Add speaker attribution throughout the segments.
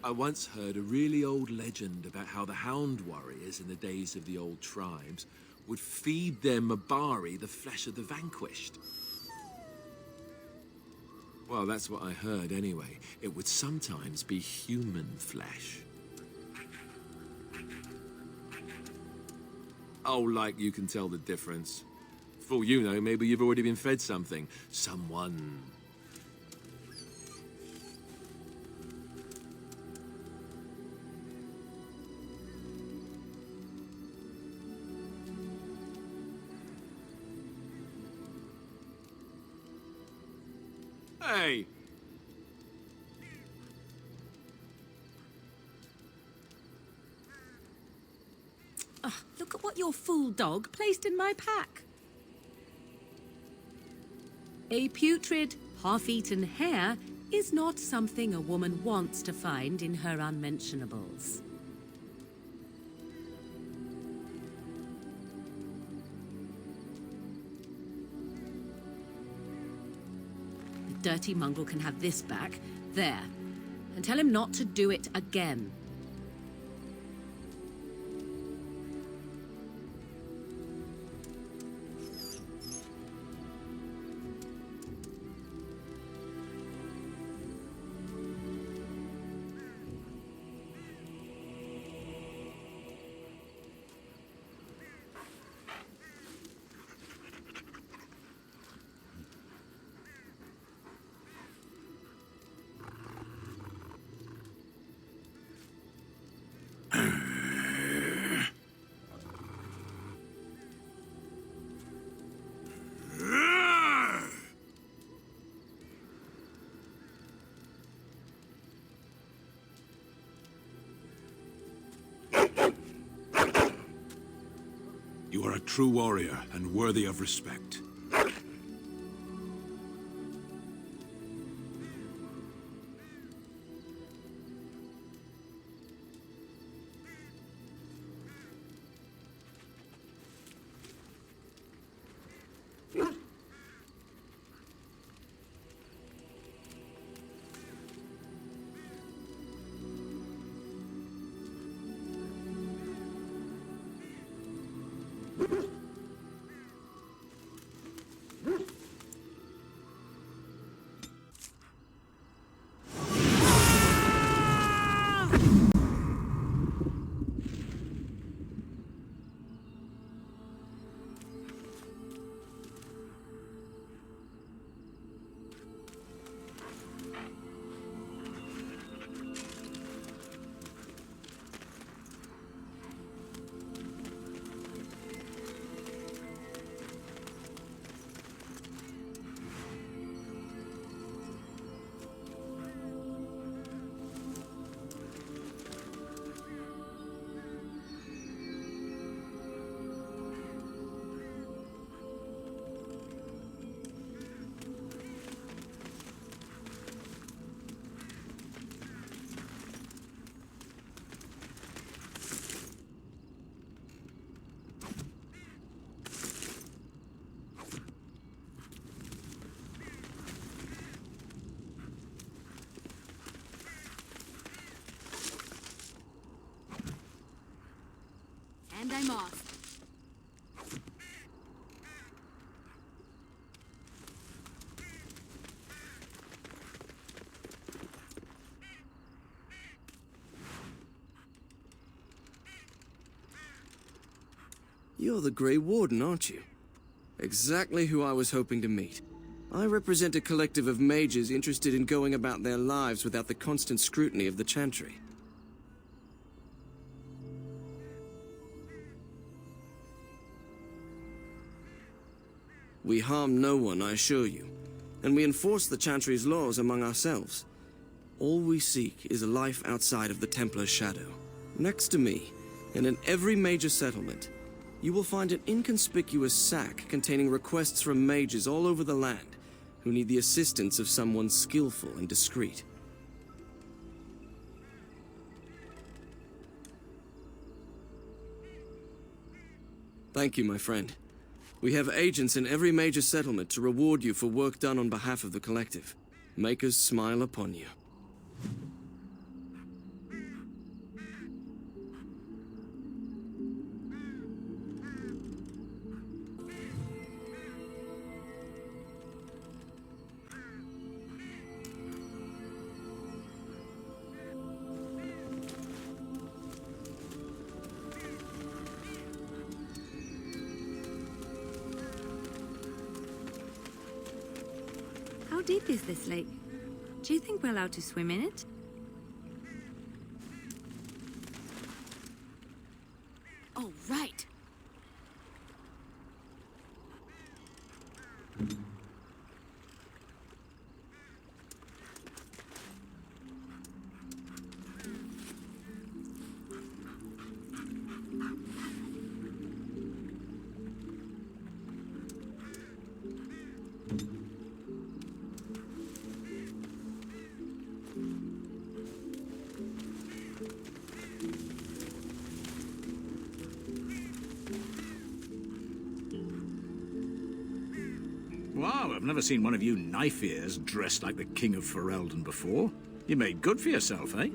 Speaker 1: I once heard a really old legend about how the Hound warriors in the days of the old tribes would feed their Mabari the flesh of the vanquished. Well, that's what I heard anyway. It would sometimes be human flesh. Oh, like you can tell the difference. For all you know, maybe you've already been fed something. Someone. Hey!
Speaker 2: Look at what your fool dog placed in my pack. A putrid, half-eaten hare is not something a woman wants to find in her unmentionables. The dirty mongrel can have this back. There. And tell him not to do it again.
Speaker 3: You are a true warrior and worthy of respect.
Speaker 2: And I'm off.
Speaker 4: You're the Grey Warden, aren't you? Exactly who I was hoping to meet. I represent a collective of mages interested in going about their lives without the constant scrutiny of the Chantry. We harm no one, I assure you, and we enforce the Chantry's laws among ourselves. All we seek is a life outside of the Templar's shadow. Next to me, and in every major settlement, you will find an inconspicuous sack containing requests from mages all over the land who need the assistance of someone skillful and discreet. Thank you, my friend. We have agents in every major settlement to reward you for work done on behalf of the collective. Make us smile upon you.
Speaker 5: deep is this lake? Do you think we're allowed to swim in it?
Speaker 2: Oh, right.
Speaker 3: Wow, I've never seen one of you knife-ears dressed like the King of Ferelden before. You made good for yourself, eh?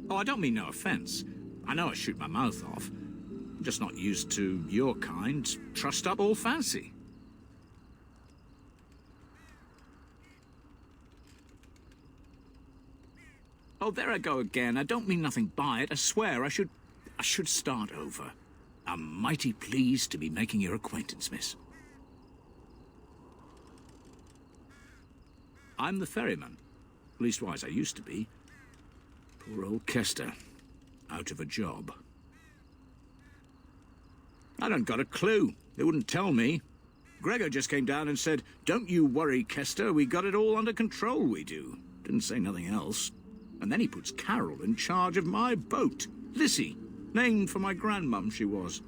Speaker 3: Oh, I don't mean no offense. I know I shoot my mouth off. I'm just not used to your kind, trussed up all fancy. Oh, there I go again. I don't mean nothing by it. I swear I should start over. I'm mighty pleased to be making your acquaintance, miss. I'm the ferryman. Leastwise, I used to be. Poor old Kester. Out of a job. I don't got a clue. They wouldn't tell me. Gregor just came down and said, "Don't you worry, Kester. We got it all under control, we do." Didn't say nothing else. And then he puts Carol in charge of my boat. Lissy. Named for my grandmum, she was.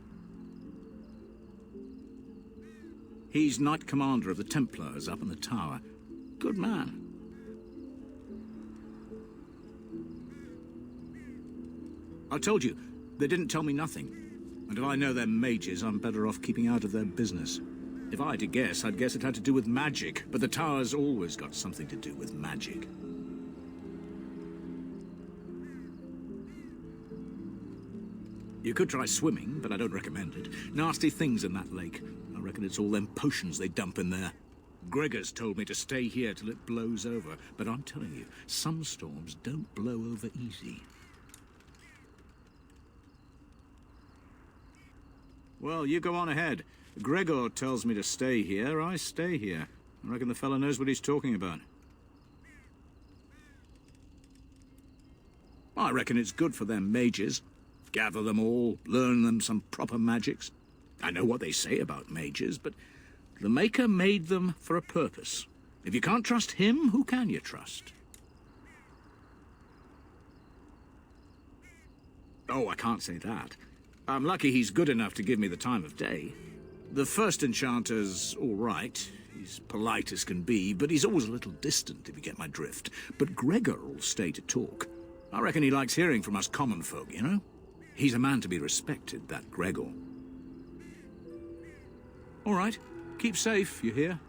Speaker 3: He's Knight Commander of the Templars up in the tower. Good man. I told you, they didn't tell me nothing. And if I know they're mages, I'm better off keeping out of their business. If I had to guess, I'd guess it had to do with magic. But the tower's always got something to do with magic. You could try swimming, but I don't recommend it. Nasty things in that lake. I reckon it's all them potions they dump in there. Gregor's told me to stay here till it blows over, but I'm telling you, some storms don't blow over easy. Well, you go on ahead. Gregor tells me to stay here, I stay here. I reckon the fella knows what he's talking about. I reckon it's good for them mages. Gather them all, learn them some proper magics. I know what they say about mages, but the Maker made them for a purpose. If you can't trust him, who can you trust? Oh, I can't say that. I'm lucky he's good enough to give me the time of day. The first enchanter's all right. He's polite as can be, but he's always a little distant, if you get my drift. But Gregor'll stay to talk. I reckon he likes hearing from us common folk, you know? He's a man to be respected, that Gregor. All right. Keep safe, you hear?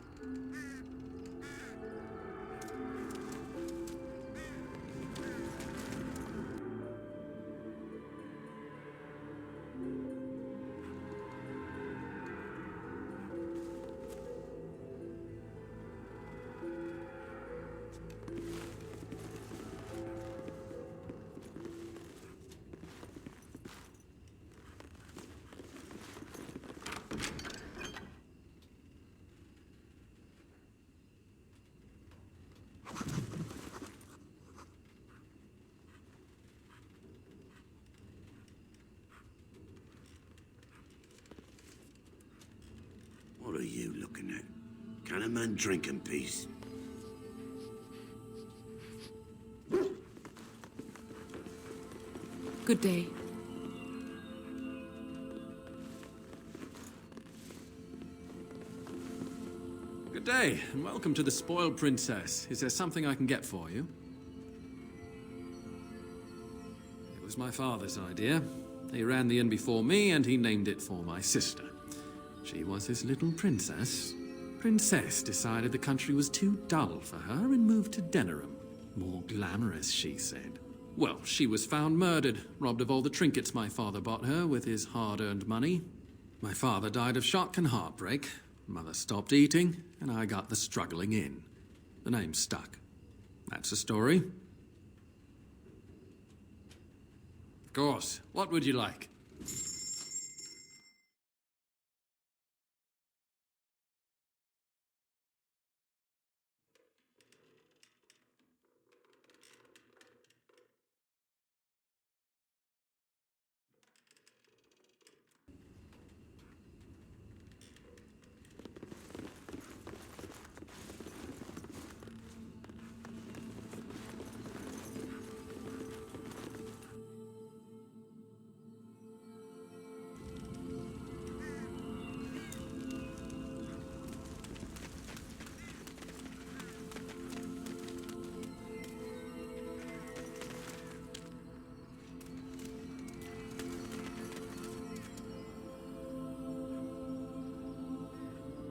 Speaker 6: What are you looking at? Can a man drink in peace?
Speaker 7: Good day.
Speaker 8: Good day, and welcome to the Spoiled Princess. Is there something I can get for you? It was my father's idea. He ran the inn before me, and he named it for my sister. She was his little princess. Princess decided the country was too dull for her and moved to Denerim. More glamorous, she said. Well, she was found murdered, robbed of all the trinkets my father bought her with his hard-earned money. My father died of shock and heartbreak. Mother stopped eating, and I got the struggling inn. The name stuck. That's the story. Of course. What would you like?